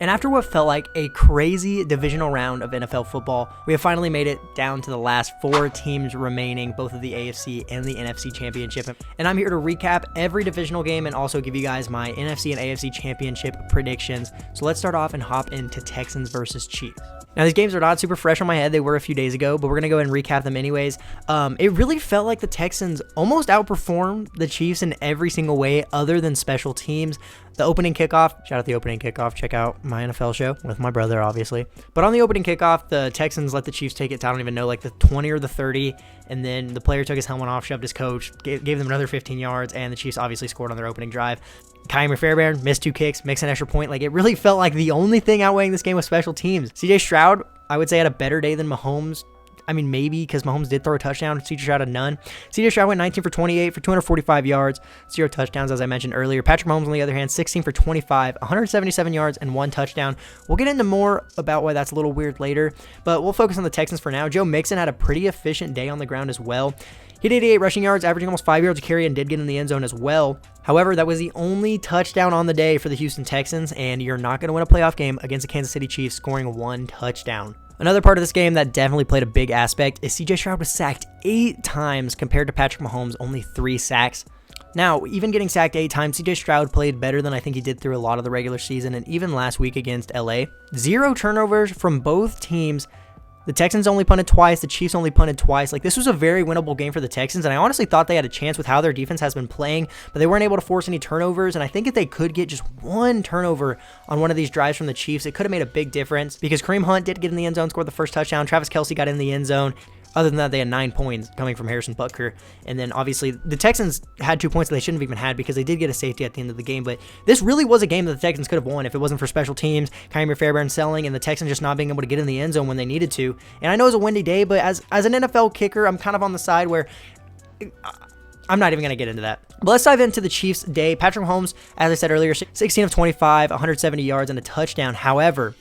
And after what felt like a crazy divisional round of NFL football, we have finally made it down to the last 4 teams remaining, both of the AFC and the NFC Championship. And I'm here to recap every divisional game and also give you guys my NFC and AFC Championship predictions. So let's start off and hop into Texans versus Chiefs. Now, these games are not super fresh on my head. They were a few days ago, but we're going to go ahead and recap them anyways. It really felt like the Texans almost outperformed the Chiefs in every single way other than special teams. The opening kickoff, shout out the opening kickoff, check out my NFL show with my brother, obviously. But on the opening kickoff, the Texans let the Chiefs take it to, I don't even know, like the 20 or the 30, and then the player took his helmet off, shoved his coach, gave them another 15 yards, and the Chiefs obviously scored on their opening drive. Kyler Fairbairn missed 2 kicks, makes an extra point. Like, it really felt like the only thing outweighing this game was special teams. CJ Stroud, I would say, had a better day than Mahomes. I mean, maybe, because Mahomes did throw a touchdown. CJ Stroud had none. CJ Stroud went 19 for 28 for 245 yards, 0 touchdowns, as I mentioned earlier. Patrick Mahomes, on the other hand, 16 for 25, 177 yards, and 1 touchdown. We'll get into more about why that's a little weird later, but we'll focus on the Texans for now. Joe Mixon had a pretty efficient day on the ground as well. He had 88 rushing yards, averaging almost 5 yards a carry, and did get in the end zone as well. However, that was the only touchdown on the day for the Houston Texans, and you're not going to win a playoff game against the Kansas City Chiefs scoring 1 touchdown. Another part of this game that definitely played a big aspect is CJ Stroud was sacked 8 times compared to Patrick Mahomes' only 3 sacks. Now, even getting sacked 8 times, CJ Stroud played better than I think he did through a lot of the regular season, and even last week against LA. 0 turnovers from both teams. The Texans only punted twice. The Chiefs only punted twice. Like, this was a very winnable game for the Texans, and I honestly thought they had a chance with how their defense has been playing, but they weren't able to force any turnovers, and I think if they could get just 1 turnover on one of these drives from the Chiefs, it could have made a big difference, because Kareem Hunt did get in the end zone, scored the first touchdown. Travis Kelce got in the end zone. Other than that, they had 9 points coming from Harrison Butker. And then, obviously, the Texans had 2 points that they shouldn't have even had because they did get a safety at the end of the game. But this really was a game that the Texans could have won if it wasn't for special teams, Kyler Fairbairn selling, and the Texans just not being able to get in the end zone when they needed to. And I know it was a windy day, but as an NFL kicker, I'm kind of on the side where I'm not even going to get into that. But let's dive into the Chiefs' day. Patrick Mahomes, as I said earlier, 16 of 25, 170 yards, and a touchdown. However,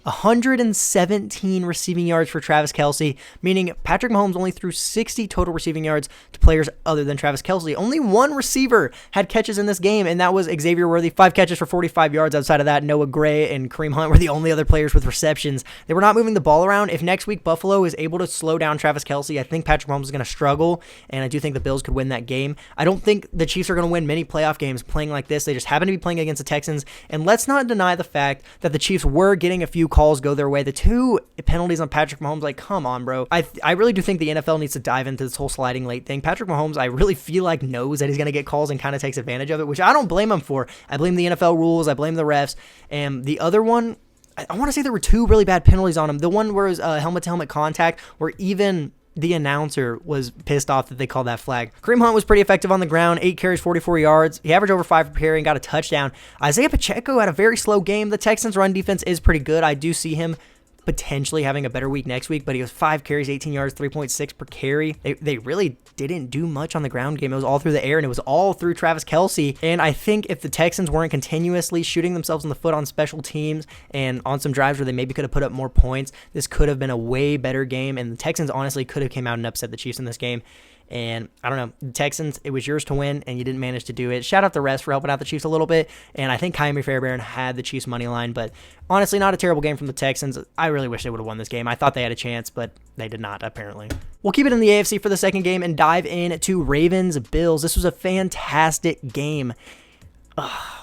117 receiving yards for Travis Kelce, meaning Patrick Mahomes only threw 60 total receiving yards to players other than Travis Kelce. Only 1 receiver had catches in this game, and that was Xavier Worthy. 5 catches for 45 yards. Outside of that, Noah Gray and Kareem Hunt were the only other players with receptions. They were not moving the ball around. If next week Buffalo is able to slow down Travis Kelce, I think Patrick Mahomes is going to struggle, and I do think the Bills could win that game. I don't think the Chiefs are going to win many playoff games playing like this. They just happen to be playing against the Texans, and let's not deny the fact that the Chiefs were getting a few calls go their way. The 2 penalties on Patrick Mahomes, like, come on, bro. I really do think the NFL needs to dive into this whole sliding late thing. Patrick Mahomes, I really feel like knows that he's going to get calls and kind of takes advantage of it, which I don't blame him for. I blame the NFL rules. I blame the refs. And the other one, I want to say there were 2 really bad penalties on him. The one where it was helmet-to-helmet contact, where even the announcer was pissed off that they called that flag. Kareem Hunt was pretty effective on the ground, 8 carries, 44 yards. He averaged over 5 per carry and got a touchdown. Isaiah Pacheco had a very slow game. The Texans' run defense is pretty good. I do see him potentially having a better week next week, but he was 5 carries, 18 yards, 3.6 per carry. They really didn't do much on the ground game. It was all through the air, and it was all through Travis Kelce. And I think if the Texans weren't continuously shooting themselves in the foot on special teams and on some drives where they maybe could have put up more points, this could have been a way better game, and the Texans honestly could have came out and upset the Chiefs in this game. And I don't know, the Texans, it was yours to win, and you didn't manage to do it. Shout out the rest for helping out the Chiefs a little bit, and I think Kyler Fairbairn had the Chiefs money line, but honestly, not a terrible game from the Texans. I really wish they would have won this game. I thought they had a chance, but they did not, apparently. We'll keep it in the AFC for the second game and dive into Ravens-Bills. This was a fantastic game.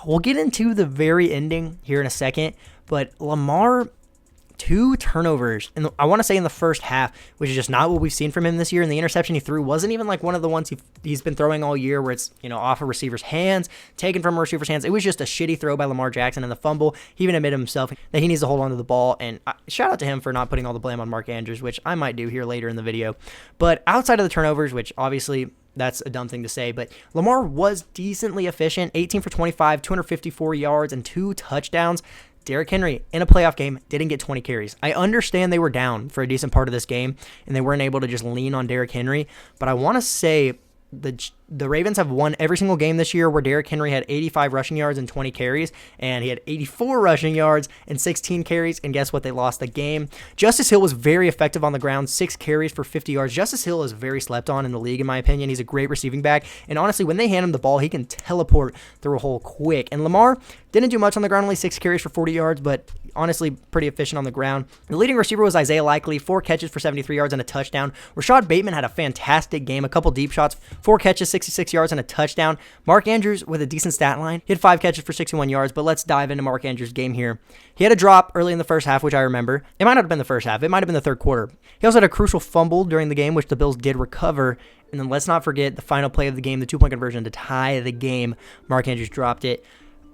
We'll get into the very ending here in a second, but Lamar, 2 turnovers, and I want to say in the first half, which is just not what we've seen from him this year. And the interception he threw wasn't even like one of the ones he's been throwing all year, where it's, off a receiver's hands, taken from a receiver's hands. It was just a shitty throw by Lamar Jackson, and the fumble, he even admitted himself that he needs to hold on to the ball. And shout out to him for not putting all the blame on Mark Andrews, which I might do here later in the video. But outside of the turnovers, which obviously that's a dumb thing to say, but Lamar was decently efficient. 18 for 25, 254 yards, and 2 touchdowns. Derrick Henry, in a playoff game, didn't get 20 carries. I understand they were down for a decent part of this game, and they weren't able to just lean on Derrick Henry, but I want to say the Ravens have won every single game this year where Derrick Henry had 85 rushing yards and 20 carries, and he had 84 rushing yards and 16 carries, and guess what? They lost the game. Justice Hill was very effective on the ground, 6 carries for 50 yards. Justice Hill is very slept on in the league, in my opinion. He's a great receiving back, and honestly, when they hand him the ball, he can teleport through a hole quick. And Lamar didn't do much on the ground, only 6 carries for 40 yards, but honestly pretty efficient on the ground. The leading receiver was Isaiah Likely, 4 catches for 73 yards and a touchdown. Rashad Bateman had a fantastic game, a couple deep shots, 4 catches, 66 yards and a touchdown. Mark Andrews with a decent stat line. He had 5 catches for 61 yards, but let's dive into Mark Andrews' game here. He had a drop early in the first half, which I remember. It might not have been the first half. It might have been the third quarter. He also had a crucial fumble during the game, which the Bills did recover. And then let's not forget the final play of the game, the 2-point conversion to tie the game. Mark Andrews dropped it.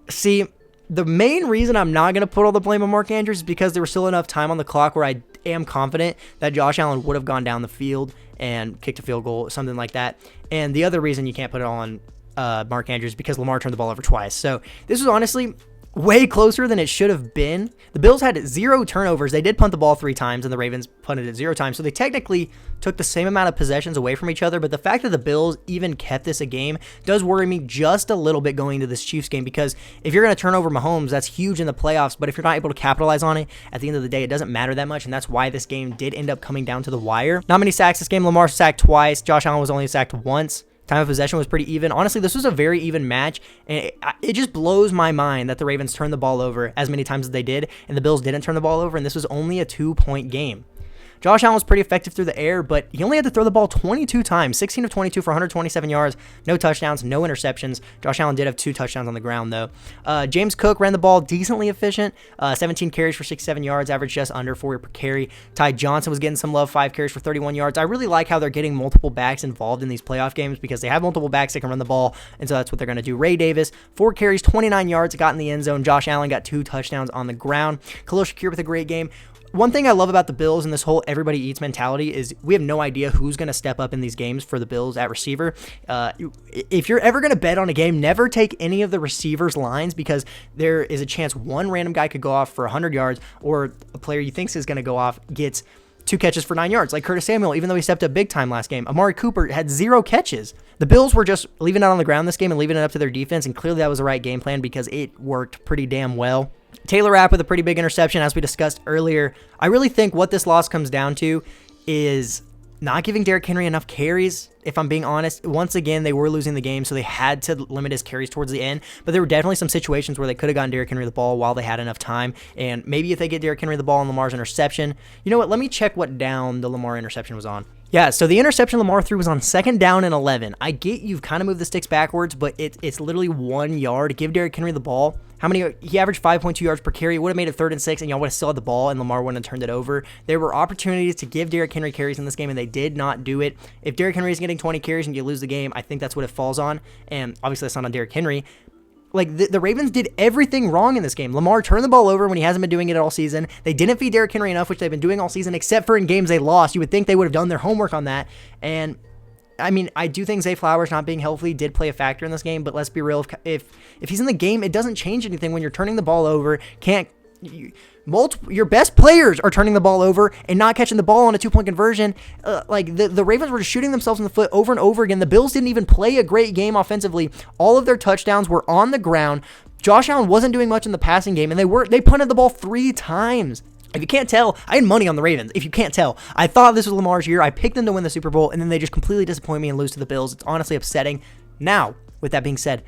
See, the main reason I'm not going to put all the blame on Mark Andrews is because there was still enough time on the clock where I am confident that Josh Allen would have gone down the field and kicked a field goal, something like that. And the other reason you can't put it on Mark Andrews is because Lamar turned the ball over twice. So this was honestly way closer than it should have been. The Bills had 0 turnovers. They did punt the ball 3 times, and the Ravens punted it 0 times. So they technically took the same amount of possessions away from each other. But the fact that the Bills even kept this a game does worry me just a little bit going into this Chiefs game, because if you're going to turn over Mahomes, that's huge in the playoffs. But if you're not able to capitalize on it, at the end of the day, it doesn't matter that much. And that's why this game did end up coming down to the wire. Not many sacks this game. Lamar sacked twice. Josh Allen was only sacked once. Time of possession was pretty even. Honestly, this was a very even match, and it just blows my mind that the Ravens turned the ball over as many times as they did, and the Bills didn't turn the ball over, and this was only a 2-point game. Josh Allen was pretty effective through the air, but he only had to throw the ball 22 times, 16 of 22 for 127 yards, no touchdowns, no interceptions. Josh Allen did have 2 touchdowns on the ground, though. James Cook ran the ball decently efficient, 17 carries for 67 yards, averaged just under 4 per carry. Ty Johnson was getting some love, 5 carries for 31 yards. I really like how they're getting multiple backs involved in these playoff games because they have multiple backs that can run the ball, and so that's what they're going to do. Ray Davis, 4 carries, 29 yards, got in the end zone. Josh Allen got 2 touchdowns on the ground. Khalil Shakir with a great game. One thing I love about the Bills and this whole everybody eats mentality is we have no idea who's going to step up in these games for the Bills at receiver. If you're ever going to bet on a game, never take any of the receivers' lines, because there is a chance one random guy could go off for 100 yards, or a player you think is going to go off gets 2 catches for 9 yards, like Curtis Samuel, even though he stepped up big time last game. Amari Cooper had 0 catches. The Bills were just leaving it on the ground this game and leaving it up to their defense, and clearly that was the right game plan because it worked pretty damn well. Taylor Rapp with a pretty big interception, as we discussed earlier. I really think what this loss comes down to is not giving Derrick Henry enough carries, if I'm being honest. Once again, they were losing the game, so they had to limit his carries towards the end. But there were definitely some situations where they could have gotten Derrick Henry the ball while they had enough time. And maybe if they get Derrick Henry the ball on Lamar's interception. You know what? Let me check what down the Lamar interception was on. Yeah, so the interception Lamar threw was on 2nd down and 11. I get you've kind of moved the sticks backwards, but it's literally 1 yard. Give Derrick Henry the ball. He averaged 5.2 yards per carry. It would have made it 3rd and 6, and y'all would have still had the ball, and Lamar wouldn't have turned it over. There were opportunities to give Derrick Henry carries in this game, and they did not do it. If Derrick Henry is getting 20 carries and you lose the game, I think that's what it falls on, and obviously that's not on Derrick Henry. Like, the Ravens did everything wrong in this game. Lamar turned the ball over when he hasn't been doing it all season. They didn't feed Derrick Henry enough, which they've been doing all season, except for in games they lost. You would think they would have done their homework on that. And, I mean, I do think Zay Flowers not being healthy did play a factor in this game, but let's be real. If he's in the game, it doesn't change anything when you're turning the ball over. Your best players are turning the ball over and not catching the ball on a 2-point conversion. Like the Ravens were just shooting themselves in the foot over and over again. The Bills didn't even play a great game offensively. All of their touchdowns were on the ground. Josh Allen wasn't doing much in the passing game, and they punted the ball 3 times. If you can't tell, I had money on the Ravens. If you can't tell, I thought this was Lamar's year. I picked them to win the Super Bowl, and then they just completely disappoint me and lose to the Bills. It's honestly upsetting. Now, with that being said,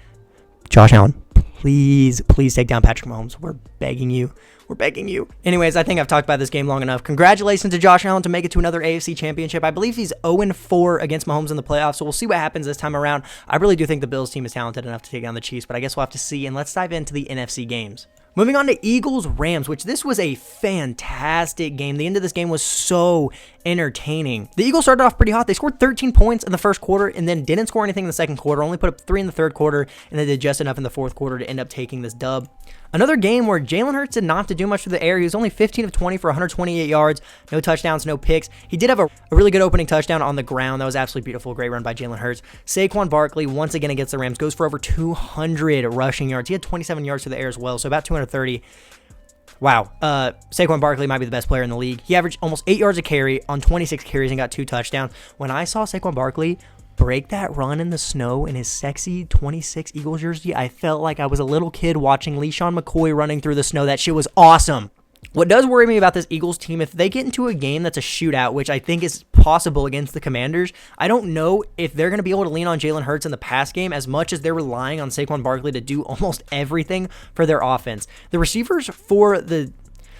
Josh Allen, please take down Patrick Mahomes. We're begging you. We're begging you. Anyways, I think I've talked about this game long enough. Congratulations to Josh Allen to make it to another AFC championship. I believe he's 0-4 against Mahomes in the playoffs, so we'll see what happens this time around. I really do think the Bills team is talented enough to take down the Chiefs, but I guess we'll have to see, and let's dive into the NFC games. Moving on to Eagles-Rams, which this was a fantastic game. The end of this game was so entertaining. The Eagles started off pretty hot. They scored 13 points in the first quarter and then didn't score anything in the second quarter, only put up 3 in the third quarter, and they did just enough in the fourth quarter to end up taking this dub. Another game where Jalen Hurts did not have to do much through the air. He was only 15 of 20 for 128 yards, no touchdowns, no picks. He did have a really good opening touchdown on the ground. That was absolutely beautiful. Great run by Jalen Hurts. Saquon Barkley, once again against the Rams, goes for over 200 rushing yards. He had 27 yards through the air as well, so about 230. Wow. Saquon Barkley might be the best player in the league. He averaged almost 8 yards a carry on 26 carries and got 2 touchdowns. When I saw Saquon Barkley break that run in the snow in his sexy 26 Eagles jersey, I felt like I was a little kid watching LeSean McCoy running through the snow. That shit was awesome. What does worry me about this Eagles team, if they get into a game that's a shootout, which I think is possible against the Commanders, I don't know if they're going to be able to lean on Jalen Hurts in the pass game as much as they're relying on Saquon Barkley to do almost everything for their offense. The receivers for the...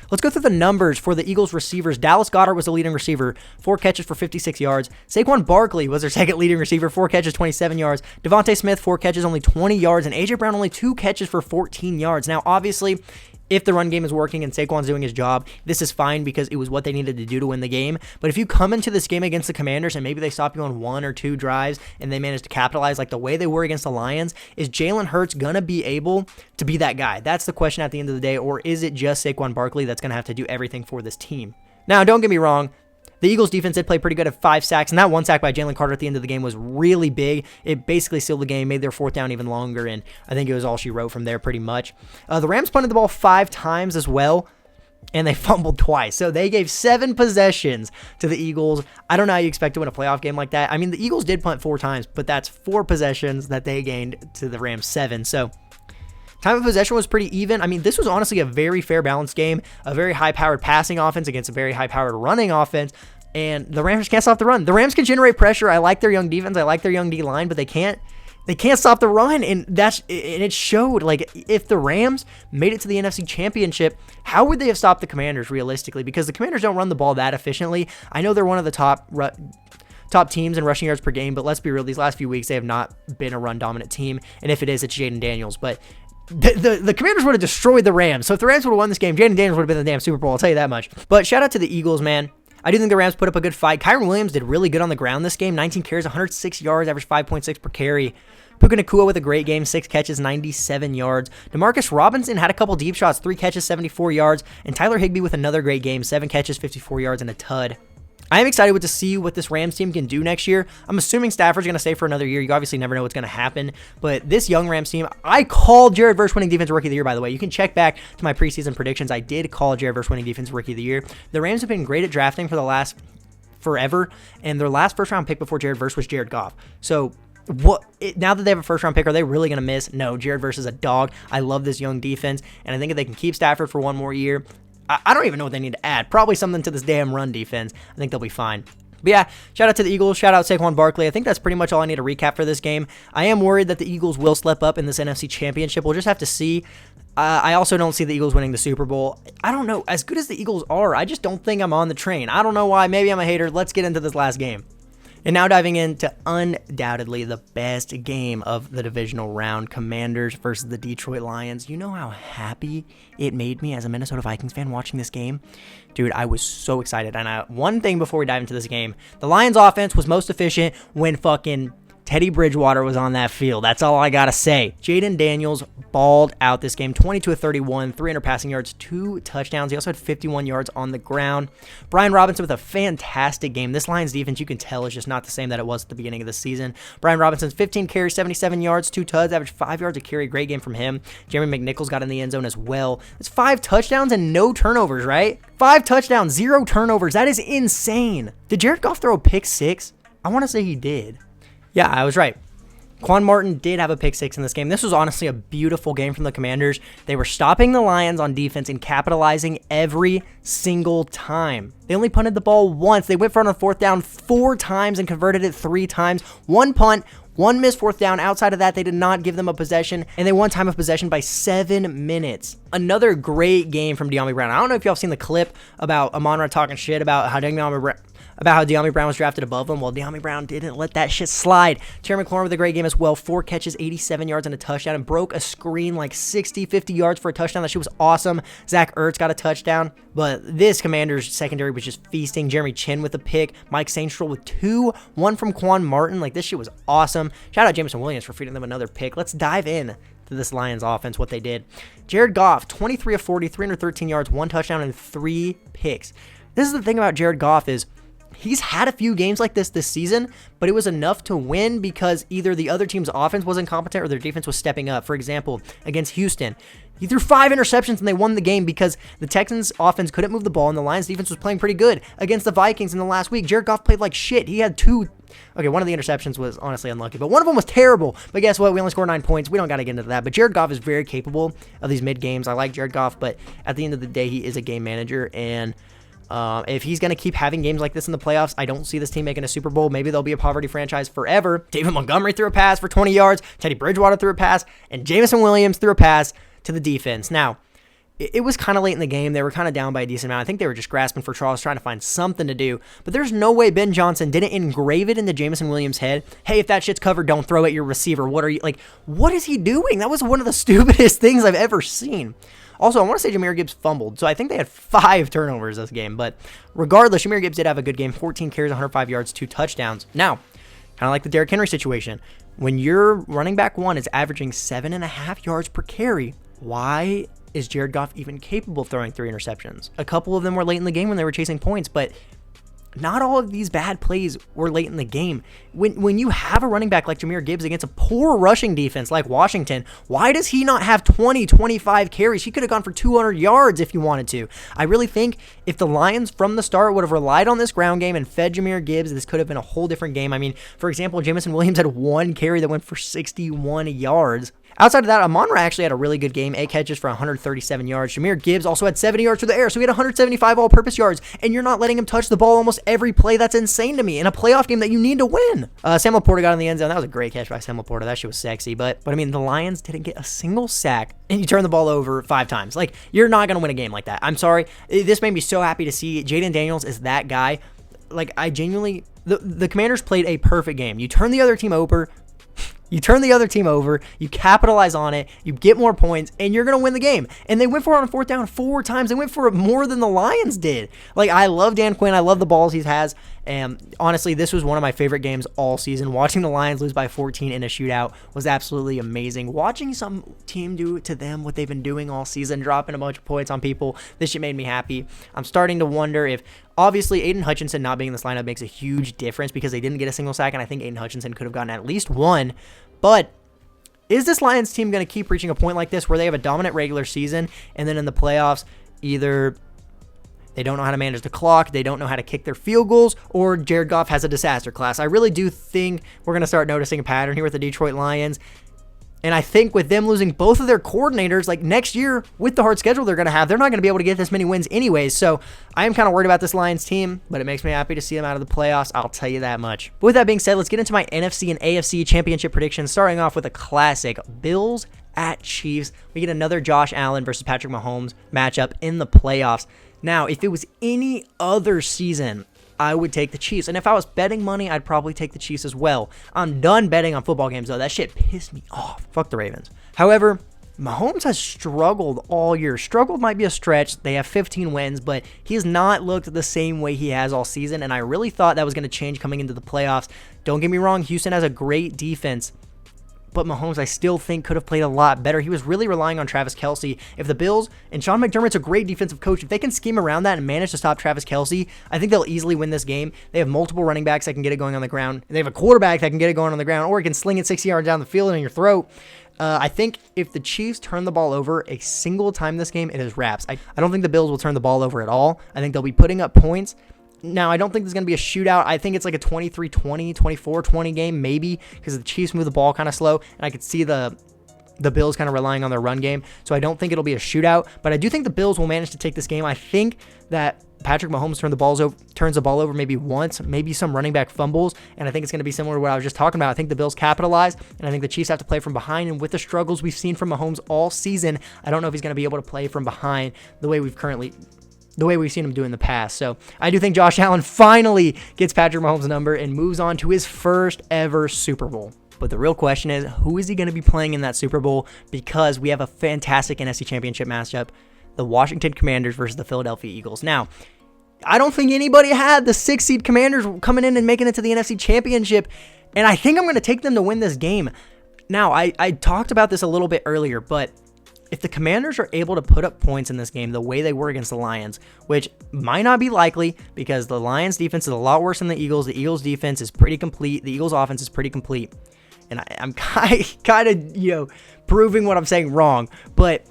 Let's go through the numbers for the Eagles receivers. Dallas Goedert was the leading receiver, 4 catches for 56 yards. Saquon Barkley was their second leading receiver, 4 catches, 27 yards. Devontae Smith, 4 catches, only 20 yards. And A.J. Brown, only 2 catches for 14 yards. Now, obviously, if the run game is working and Saquon's doing his job, this is fine because it was what they needed to do to win the game. But if you come into this game against the Commanders and maybe they stop you on 1 or 2 drives and they manage to capitalize like the way they were against the Lions, is Jalen Hurts going to be able to be that guy? That's the question at the end of the day. Or is it just Saquon Barkley that's going to have to do everything for this team? Now, don't get me wrong. The Eagles defense did play pretty good at 5 sacks, and that 1 sack by Jalen Carter at the end of the game was really big. It basically sealed the game, made their 4th down even longer, and I think it was all she wrote from there pretty much. The Rams punted the ball 5 times as well, and they fumbled twice. So they gave 7 possessions to the Eagles. I don't know how you expect to win a playoff game like that. I mean, the Eagles did punt 4 times, but that's 4 possessions that they gained to the Rams 7. So time of possession was pretty even. I mean, this was honestly a very fair, balanced game, a very high-powered passing offense against a very high-powered running offense, and the Rams can't stop the run. The Rams can generate pressure. I like their young defense. I like their young D-line, but they can't stop the run, and it showed. Like, if the Rams made it to the NFC Championship, how would they have stopped the Commanders realistically? Because the Commanders don't run the ball that efficiently. I know they're one of the top teams in rushing yards per game, but let's be real, these last few weeks they have not been a run-dominant team, and if it is, it's Jaden Daniels. But the Commanders would have destroyed the Rams. So if the Rams would have won this game, Jaden Daniels would have been in the damn Super Bowl, I'll tell you that much. But shout out to the Eagles, man. I do think the Rams put up a good fight. Kyren Williams did really good on the ground this game. 19 carries, 106 yards, averaged 5.6 per carry. Puka Nacua with a great game, 6 catches, 97 yards. Demarcus Robinson had a couple deep shots, 3 catches, 74 yards. And Tyler Higbee with another great game, 7 catches, 54 yards, and a tud. I am excited to see what this Rams team can do next year. I'm assuming Stafford's going to stay for another year. You obviously never know what's going to happen. But this young Rams team, I called Jared Verse winning Defensive Rookie of the Year, by the way. You can check back to my preseason predictions. I did call Jared Verse winning Defensive Rookie of the Year. The Rams have been great at drafting for the last forever, and their last first-round pick before Jared Verse was Jared Goff. So now that they have a first-round pick, are they really going to miss? No, Jared Verse is a dog. I love this young defense, and I think if they can keep Stafford for one more year, I don't even know what they need to add. Probably something to this damn run defense. I think they'll be fine. But yeah, shout out to the Eagles. Shout out Saquon Barkley. I think that's pretty much all I need to recap for this game. I am worried that the Eagles will slip up in this NFC Championship. We'll just have to see. I also don't see the Eagles winning the Super Bowl. I don't know. As good as the Eagles are, I just don't think I'm on the train. I don't know why. Maybe I'm a hater. Let's get into this last game. And now diving into undoubtedly the best game of the divisional round, Commanders versus the Detroit Lions. You know how happy it made me as a Minnesota Vikings fan watching this game? Dude, I was so excited. And one thing before we dive into this game, the Lions offense was most efficient when fucking Teddy Bridgewater was on that field. That's all I gotta say. Jaden Daniels balled out this game, 22 of 31, 300 passing yards, 2 touchdowns. He also had 51 yards on the ground. Brian Robinson with a fantastic game. This Lions defense, you can tell, is just not the same that it was at the beginning of the season. Brian Robinson's 15 carries, 77 yards, 2 tuds, averaged 5 yards a carry. Great game from him. Jeremy McNichols got in the end zone as well. It's 5 touchdowns and no turnovers, right? 5 touchdowns, 0 turnovers. That is insane. Did Jared Goff throw a pick 6? I want to say he did. Yeah, I was right. Quan Martin did have a pick 6 in this game. This was honestly a beautiful game from the Commanders. They were stopping the Lions on defense and capitalizing every single time. They only punted the ball once. They went for it on 4th down 4 times and converted it 3 times. 1 punt, 1 missed 4th down. Outside of that, they did not give them a possession, and they won time of possession by 7 minutes. Another great game from De'Ami Brown. I don't know if y'all have seen the clip about Amon-Ra talking shit about how De'Ami Brown was drafted above him. Well, De'Ami Brown didn't let that shit slide. Terry McLaurin with a great game as well. 4 catches, 87 yards, and a touchdown, and broke a screen like 60, 50 yards for a touchdown. That shit was awesome. Zach Ertz got a touchdown. But this Commanders secondary was just feasting. Jeremy Chin with a pick. Mike Sainstrel with 2. 1 from Quan Martin. Like, this shit was awesome. Shout out Jameson Williams for feeding them another pick. Let's dive in to this Lions offense, what they did. Jared Goff, 23 of 40, 313 yards, 1 touchdown, and 3 picks. This is the thing about Jared Goff is he's had a few games like this season, but it was enough to win because either the other team's offense wasn't competent or their defense was stepping up. For example, against Houston, he threw 5 interceptions and they won the game because the Texans' offense couldn't move the ball and the Lions' defense was playing pretty good. Against the Vikings in the last week, Jared Goff played like shit. He had 2 Okay, one of the interceptions was honestly unlucky, but one of them was terrible. But guess what? We only scored 9 points. We don't got to get into that. But Jared Goff is very capable of these mid games. I like Jared Goff, but at the end of the day, he is a game manager. And if he's going to keep having games like this in the playoffs, I don't see this team making a Super Bowl. Maybe they'll be a poverty franchise forever. David Montgomery threw a pass for 20 yards. Teddy Bridgewater threw a pass. And Jameson Williams threw a pass to the defense. Now, it was kind of late in the game. They were kind of down by a decent amount. I think they were just grasping for straws, trying to find something to do. But there's no way Ben Johnson didn't engrave it into Jameson Williams' head. Hey, if that shit's covered, don't throw at your receiver. What is he doing? That was one of the stupidest things I've ever seen. Also, I want to say Jahmyr Gibbs fumbled. So I think they had 5 turnovers this game. But regardless, Jahmyr Gibbs did have a good game. 14 carries, 105 yards, 2 touchdowns. Now, kind of like the Derrick Henry situation. When your running back one is averaging 7.5 yards per carry, why is Jared Goff even capable of throwing 3 interceptions? A couple of them were late in the game when they were chasing points, but not all of these bad plays were late in the game. When you have a running back like Jahmyr Gibbs against a poor rushing defense like Washington, why does he not have 20, 25 carries? He could have gone for 200 yards if he wanted to. I really think if the Lions from the start would have relied on this ground game and fed Jahmyr Gibbs, this could have been a whole different game. I mean, for example, Jameson Williams had 1 carry that went for 61 yards. Outside of that, Amon-Ra actually had a really good game, 8 catches for 137 yards. Jahmyr Gibbs also had 70 yards through the air, so he had 175 all-purpose yards, and you're not letting him touch the ball almost every play. That's insane to me in a playoff game that you need to win. Sam Laporta got in the end zone. That was a great catch by Sam Laporta. That shit was sexy, but I mean, the Lions didn't get a single sack, and you turn the ball over 5 times. Like, you're not going to win a game like that. I'm sorry. This made me so happy to see. Jaden Daniels is that guy. Like, I genuinely... The Commanders played a perfect game. You turn the other team over... You capitalize on it, you get more points, and you're going to win the game. And they went for it on 4th down 4 times. They went for it more than the Lions did. Like, I love Dan Quinn. I love the balls he has. And honestly, this was one of my favorite games all season. Watching the Lions lose by 14 in a shootout was absolutely amazing. Watching some team do to them what they've been doing all season, dropping a bunch of points on people, this shit made me happy. I'm starting to wonder if, obviously, Aiden Hutchinson not being in this lineup makes a huge difference because they didn't get a single sack, and I think Aiden Hutchinson could have gotten at least 1. But is this Lions team going to keep reaching a point like this where they have a dominant regular season and then in the playoffs either they don't know how to manage the clock, they don't know how to kick their field goals, or Jared Goff has a disaster class? I really do think we're going to start noticing a pattern here with the Detroit Lions. And I think with them losing both of their coordinators, like next year with the hard schedule they're going to have, they're not going to be able to get this many wins anyways. So I am kind of worried about this Lions team, but it makes me happy to see them out of the playoffs. I'll tell you that much. But with that being said, let's get into my NFC and AFC championship predictions, starting off with a classic, Bills at Chiefs. We get another Josh Allen versus Patrick Mahomes matchup in the playoffs. Now, if it was any other season, I would take the Chiefs. And if I was betting money, I'd probably take the Chiefs as well. I'm done betting on football games, though. That shit pissed me off. Fuck the Ravens. However, Mahomes has struggled all year. Struggled might be a stretch. They have 15 wins, but he has not looked the same way he has all season, and I really thought that was going to change coming into the playoffs. Don't get me wrong, Houston has a great defense, but Mahomes, I still think, could have played a lot better. He was really relying on Travis Kelce. If the Bills, and Sean McDermott's a great defensive coach, if they can scheme around that and manage to stop Travis Kelce, I think they'll easily win this game. They have multiple running backs that can get it going on the ground. They have a quarterback that can get it going on the ground, or he can sling it 60 yards down the field in your throat. I think if the Chiefs turn the ball over a single time this game, it is wraps. I don't think the Bills will turn the ball over at all. I think they'll be putting up points. Now, I don't think there's going to be a shootout. I think it's like a 23-20, 24-20 game, maybe, because the Chiefs move the ball kind of slow, and I could see the Bills kind of relying on their run game. So I don't think it'll be a shootout, but I do think the Bills will manage to take this game. I think that Patrick Mahomes turns the ball over maybe once, maybe some running back fumbles, and I think it's going to be similar to what I was just talking about. I think the Bills capitalize, and I think the Chiefs have to play from behind, and with the struggles we've seen from Mahomes all season, I don't know if he's going to be able to play from behind the way we've seen him do in the past. So I do think Josh Allen finally gets Patrick Mahomes' number and moves on to his first ever Super Bowl. But the real question is, who is he going to be playing in that Super Bowl? Because we have a fantastic NFC Championship matchup, the Washington Commanders versus the Philadelphia Eagles. Now, I don't think anybody had the 6-seed Commanders coming in and making it to the NFC Championship, and I think I'm going to take them to win this game. Now, I talked about this a little bit earlier, but if the Commanders are able to put up points in this game the way they were against the Lions, which might not be likely because the Lions defense is a lot worse than the Eagles. The Eagles defense is pretty complete. The Eagles offense is pretty complete. And I'm kind of, proving what I'm saying wrong. But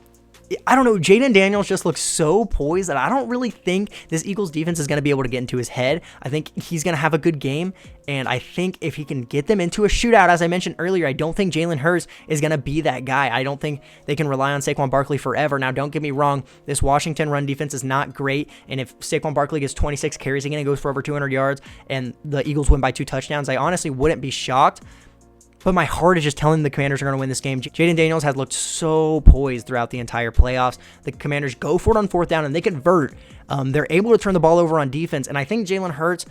I don't know, Jaden Daniels just looks so poised that I don't really think this Eagles defense is going to be able to get into his head. I think he's going to have a good game, and I think if he can get them into a shootout, as I mentioned earlier, I don't think Jalen Hurts is going to be that guy. I don't think they can rely on Saquon Barkley forever. Now, don't get me wrong, this Washington run defense is not great, and if Saquon Barkley gets 26 carries again and goes for over 200 yards, and the Eagles win by 2 touchdowns, I honestly wouldn't be shocked. But my heart is just telling the Commanders are going to win this game. Jaden Daniels has looked so poised throughout the entire playoffs. The Commanders go for it on 4th down, and they convert. They're able to turn the ball over on defense, and I think Jalen Hurts,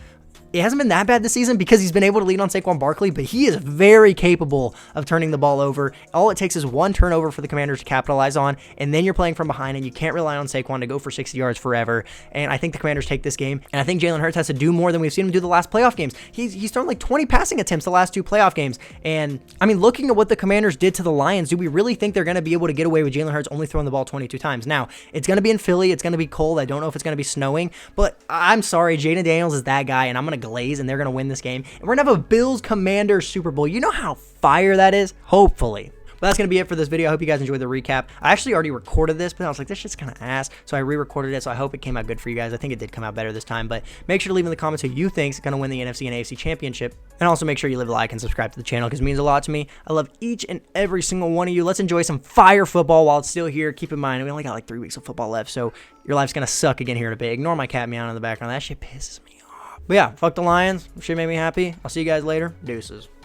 it hasn't been that bad this season because he's been able to lean on Saquon Barkley, but he is very capable of turning the ball over. All it takes is one turnover for the Commanders to capitalize on, and then you're playing from behind, and you can't rely on Saquon to go for 60 yards forever. And I think the Commanders take this game, and I think Jalen Hurts has to do more than we've seen him do the last playoff games. He's thrown like 20 passing attempts the last 2 playoff games, and I mean, looking at what the Commanders did to the Lions, do we really think they're going to be able to get away with Jalen Hurts only throwing the ball 22 times? Now, it's going to be in Philly. It's going to be cold. I don't know if it's going to be snowing, but I'm sorry, Jaden Daniels is that guy, and I'm going to glaze, and they're going to win this game. And we're going to have a Bills-Commanders Super Bowl. You know how fire that is? Hopefully. But that's going to be it for this video. I hope you guys enjoyed the recap. I actually already recorded this, but I was like, this shit's kind of ass. So I re-recorded it, so I hope it came out good for you guys. I think it did come out better this time. But make sure to leave in the comments who you think is going to win the NFC and AFC Championship. And also make sure you leave a like and subscribe to the channel because it means a lot to me. I love each and every single one of you. Let's enjoy some fire football while it's still here. Keep in mind, we only got like 3 weeks of football left, so your life's going to suck again here in a bit. Ignore my cat meowing in the background. That shit pisses me off. But yeah, fuck the Lions. Shit made me happy. I'll see you guys later. Deuces.